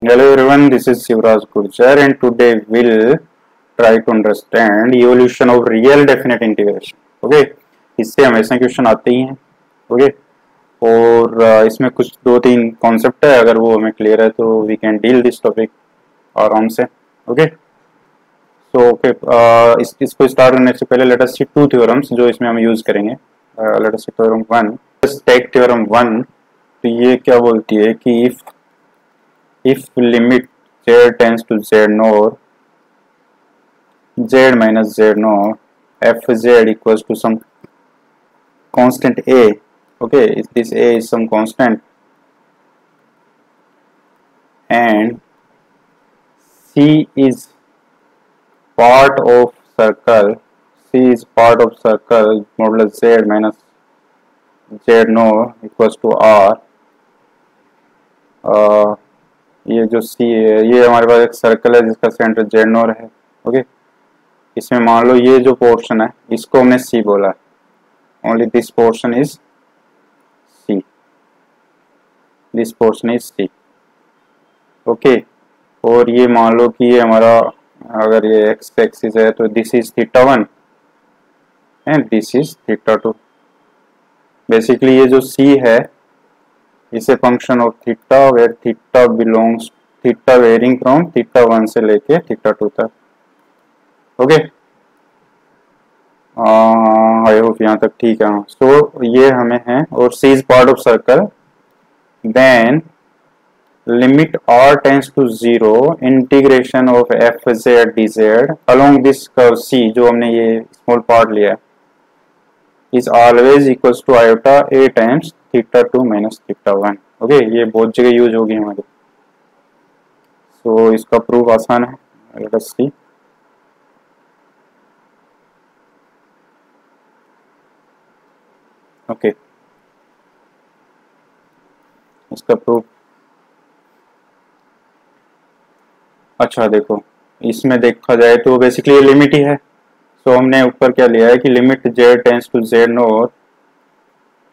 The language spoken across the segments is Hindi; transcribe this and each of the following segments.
Hello everyone, this is Shivraj Gurjar and today we'll try to understand evolution of real definite integration. Okay, इससे हमेशा क्वेश्चन आते ही हैं. ओके और इसमें कुछ दो तीन कॉन्सेप्ट है, अगर वो हमें क्लियर है तो we can deal this topic आराम से. ओके सो इसको स्टार्ट करने से पहले let us see two theorems जो इसमें हम यूज करेंगे. Let us see theorem 1. Take theorem 1. तो ये क्या बोलती है कि if limit z tends to z naught z minus z naught fz equals to some constant a. Okay, if this a is some constant and c is part of circle modulus z minus z naught equals to r. ये जो सी है ये हमारे पास एक सर्कल है जिसका सेंटर जेड नॉर है. ओके इसमें मान लो ये जो पोर्शन है इसको हमने सी बोला है. Only this portion is C. This portion is C. Okay और ये मान लो कि ये हमारा अगर ये एक्स एक्सिस है तो this is theta 1 and this is theta 2. Basically ये जो सी है इसे function of theta where theta belongs theta varying from theta 1 से लेके थीटा 2 तक. ओके आई होप यहाँ तक ठीक है. सो ये हमें है और C is part of circle then limit r tends to 0 integration of f Z D z along this curve C जो हमने ये स्मॉल पार्ट लिया is always equals to iota a times theta 2 minus theta 1. Okay ये बहुत जगह यूज होगी हमारी. सो इसका प्रूफ आसान है. लेट अस सी. ओके इसका प्रूफ अच्छा देखो इसमें देखा जाए तो बेसिकली ये लिमिट ही है. सो हमने ऊपर क्या लिया है कि limit z tends to z not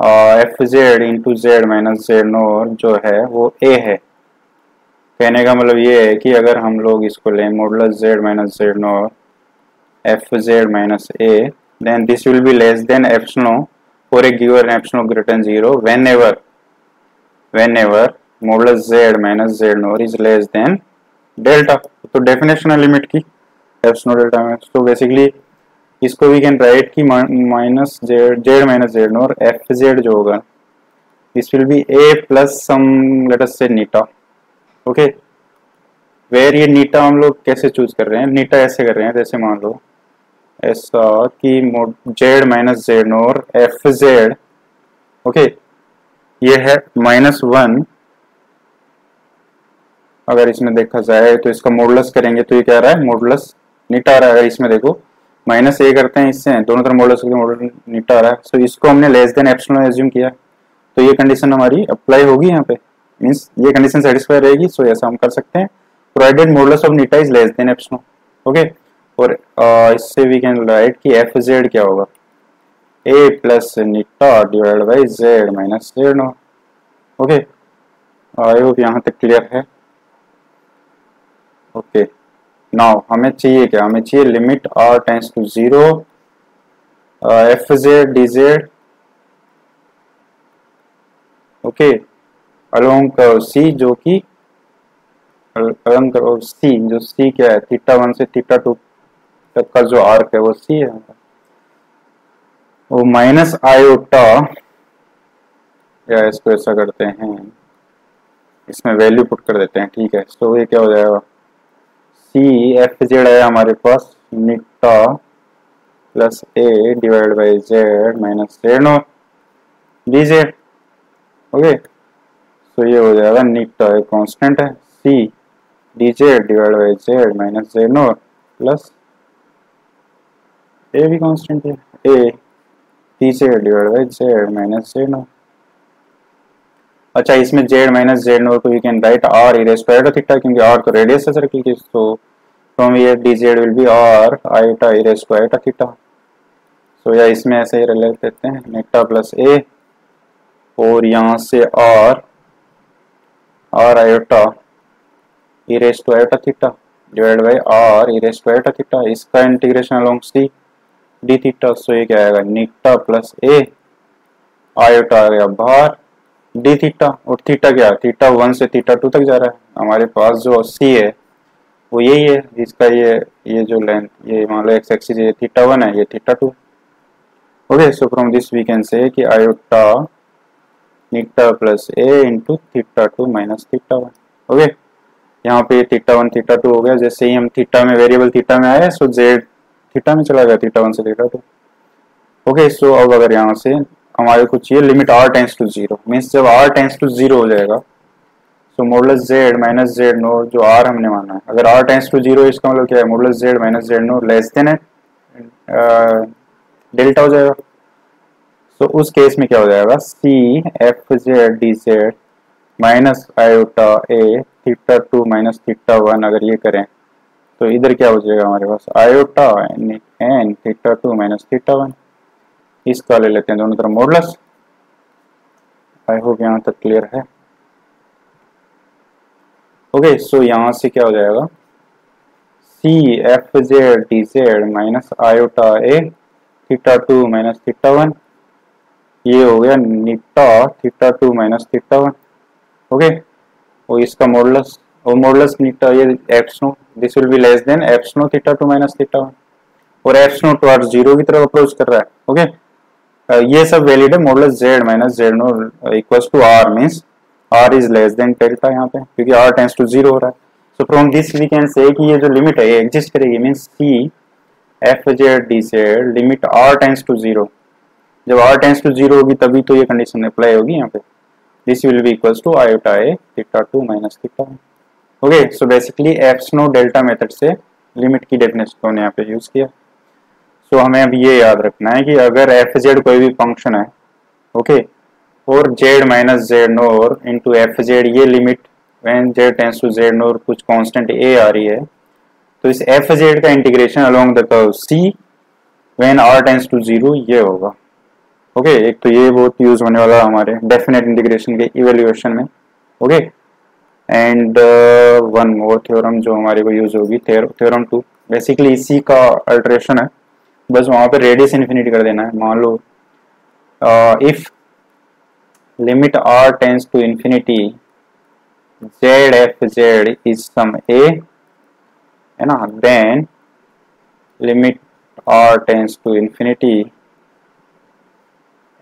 F Z into Z minus Z not जो है वो a है. कहने का मतलब ये है कि अगर हम लोग इसको लें modulus Z minus Z not F Z minus a then this will be less than epsilon for a given epsilon greater than 0 whenever modulus Z minus Z not is less than delta. तो डेफिनेशन है लिमिट की एप्सिलॉन डेल्टा में. तो बेसिकली इसको वी कैन राइट की माइनस जेड माइनस जेड और एफ जेड जो होगा this will be A plus some let us से नीटा. ओके वेर ये नीटा हम लोग कैसे चूज कर रहे हैं. नीटा ऐसे कर रहे हैं जैसे मान लो ऐसा कि जेड माइनस जेड और एफ जेड ओके ये है -1. अगर इसमें देखा जाए तो इसका मॉडुलस करेंगे तो ये क्या रहा है मॉडुलस नीटा आ रहा है. अगर इसमें देखो माइनस ए करते हैं इससे दोनों तरफ मॉडुलस नीटा आ रहा है. सो इसको हमने लेस देन एप्सिलॉन एज्यूम किया तो ये कंडीशन हमारी अप्लाई होगी यहाँ पे. मींस ये कंडीशन सेटिस्फाई रहेगी. सो ऐसा हम कर सकते हैं प्रोवाइडेड मॉडुलस ऑफ नीटा is less than epsilon. Okay और इससे वी कैन राइट कि एफ जेड क्या होगा ए प्लस नीटा divide by z minus Z naught. Okay I hope यहाँ तक क्लियर है. ओके नाउ हमें चाहिए क्या. हमें चाहिए limit r tends to 0 f Z D z okay along curve C जो कि अलोंग कर्व सी जो सी क्या है थीटा 1 से थीटा 2 तक का जो आर्क है वो सी है. वो माइनस आयोटा या इसको ऐसा करते हैं इसमें वैल्यू पुट कर देते हैं. ठीक है तो ये क्या हो जाएगा सी एफ जेड है हमारे पास नीटा plus A divide by z minus Z naught d z. Okay तो ये हो जाएगा नीटा एक कांस्टेंट है C d z divide by z minus Z naught plus A भी कांस्टेंट है A d z divide by z minus Z naught. अच्छा इसमें जेड माइनस जेड नोट को we can write r e raise to iota theta क्योंकि आर तो रेडियस है सर्कल की. तो from here d z will be r iota e raise to iota theta. So या इसमें ऐसे ही रिलेट देते हैं नीटा प्लस ए और यहाँ से R iota e raised to iota theta divided by r e raised to iota theta, इसका integration along c d theta. So ये क्या आएगा नीटा प्लस a, आयोटा आ गया बाहर d थीटा, और थीटा क्या, थीटा 1 से थीटा 2 तक जा रहा है। हमारे पास जो c है वो यही है, इसका ये जो लेंथ, ये मान लो एक्स एक्सिस, ये थीटा 1 है, ये theta 2। Okay, so from this we can say कि आयोटा नीटा plus a into theta 2 minus theta 1। Okay, यहाँ पे थीटा 1 थीटा 2 हो गया। जैसे ही हम थीटा में, वेरिएबल थीटा में आए, सो जेड थीटा में चला गया, थीटा 1 से थीटा 2। ओके, सो अब अगर यहाँ से हमारे को चाहिए limit r tends to 0, means जब r टेंस टू 0 हो जाएगा, so modulus z minus z naught, जो r हमने माना है, अगर r टेंस टू 0, इसका मतलब क्या है, modulus z minus z note less than delta हो जाएगा। तो उस केस में क्या हो जाएगा, c F Z D Z minus iota a theta 2 minus theta 1, अगर ये करें तो इधर क्या हो जाएगा हमारे पास, आयोटा एन थीटा 2 माइनस थीटा 1। इसका ले लेते हैं दोनों तरफ मॉडुलस। आई होप यहाँ तक क्लियर है। ओके, सो यहाँ से क्या हो जाएगा, c F Z D Z minus iota a theta 2 minus theta 1, ये हो गया नीटा थीटा 2 माइनस थीटा 1। ओके, और इसका मॉडुलस, और मॉडुलस नीटा ये epsilon, this will be less than epsilon theta 2 minus theta 1, और एप्सिलॉन टुवर्ड्स 0 की तरफ अप्रोच कर रहा है। ओके, ये सब वैलिड है। Modulus z minus Z naught equals to r, means r is less than delta यहाँ पे, क्योंकि r टेंड्स टू 0 हो रहा है। So from this we can say कि ये जो लिमिट है ये एग्जिस्ट करेगी, means c F Z D Z limit r tends to 0, जब r टेंड्स टू 0 होगी तभी तो ये कंडीशन अप्लाई होगी यहाँ पे। This will be equals to iota a theta 2 minus theta 1। Okay, so basically epsilon delta method से लिमिट की डेफिनेशन को हमने यहाँ पे यूज किया। सो हमें अब ये याद रखना है कि अगर एफ जेड कोई भी फंक्शन है, ओके, और z minus z naught into f z, ये limit when z tends to z naught कुछ कांस्टेंट a आ रही है, तो इस एफ जेड का integration along the curve c when r tends to 0 ये होगा। ओके, एक तो ये बहुत यूज होने वाला हमारे डेफिनेट इंटीग्रेशन के इवेल्युएशन में। Okay, and one more theorem जो हमारे को यूज होगी, थ्योरम 2, बेसिकली इसी का अल्टरेशन है, बस वहां पे रेडियस इन्फिनिटी कर देना है। मान लो if limit r tends to infinity z F z is some a, है ना, then limit r tends to infinity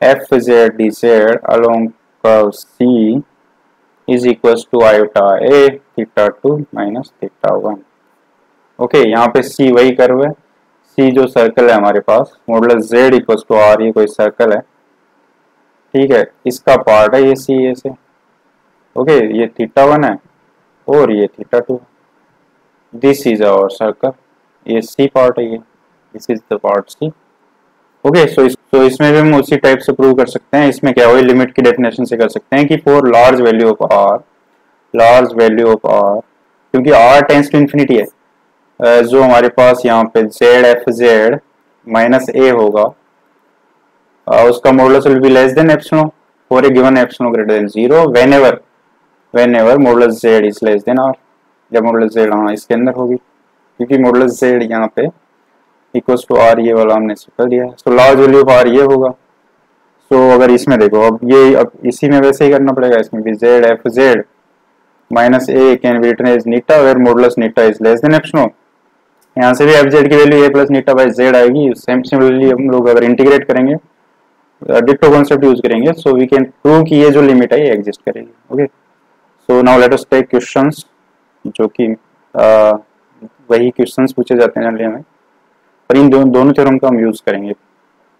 f Z D z along curve c is equals to iota a theta 2 minus theta 1। Okay, यहाँ पे c वही कर्व है, c जो सर्कल है हमारे पास, modulus z equals to r, ये कोई सर्कल है, ठीक है, इसका पार्ट है ये c ए से। ओके, ये थीटा 1 है और ये theta 2, this is our circle, ये c पार्ट है, ये this is the part c। Okay, so इसमें भी हम उसी टाइप से प्रूव कर सकते हैं। इसमें क्या हुआ, लिमिट की डेफिनेशन से कर सकते हैं कि for large value of r, large value of r, क्योंकि r टेंड्स टू इंफिनिटी है, जो हमारे पास यहाँ पे Z F Z minus a होगा, उसका modulus will be less than epsilon for a given epsilon greater than 0 whenever modulus z is less then r, जब मॉडुलस z हाँ इसके अंदर होगी, क्योंकि मॉडुलस z यहाँ पे इक्वल्स टू r, ये वाला हमने कर दिया है। So large value of r ये होगा। सो अगर इसमें देखो, अब इसी में वैसे ही करना पड़ेगा, इसमें भी Z F Z minus a can be written as eta where modulus eta is less than epsilon. यहाँ से भी एफ जेड की value a plus eta by Z आएगी। सेम सिमिलरली हम लोग अगर इंटीग्रेट करेंगे, डिक्टो कॉन्सेप्ट यूज करेंगे, सो वी कैन प्रूव कि ये जो लिमिट है ये एग्जिस्ट करेगी। Okay, so now let us take questions, जो कि वही क्वेश्चंस पूछे जाते हैं जनरली हमें, पर इन दोनों थ्योरम का हम यूज करेंगे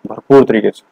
भरपूर तरीके से।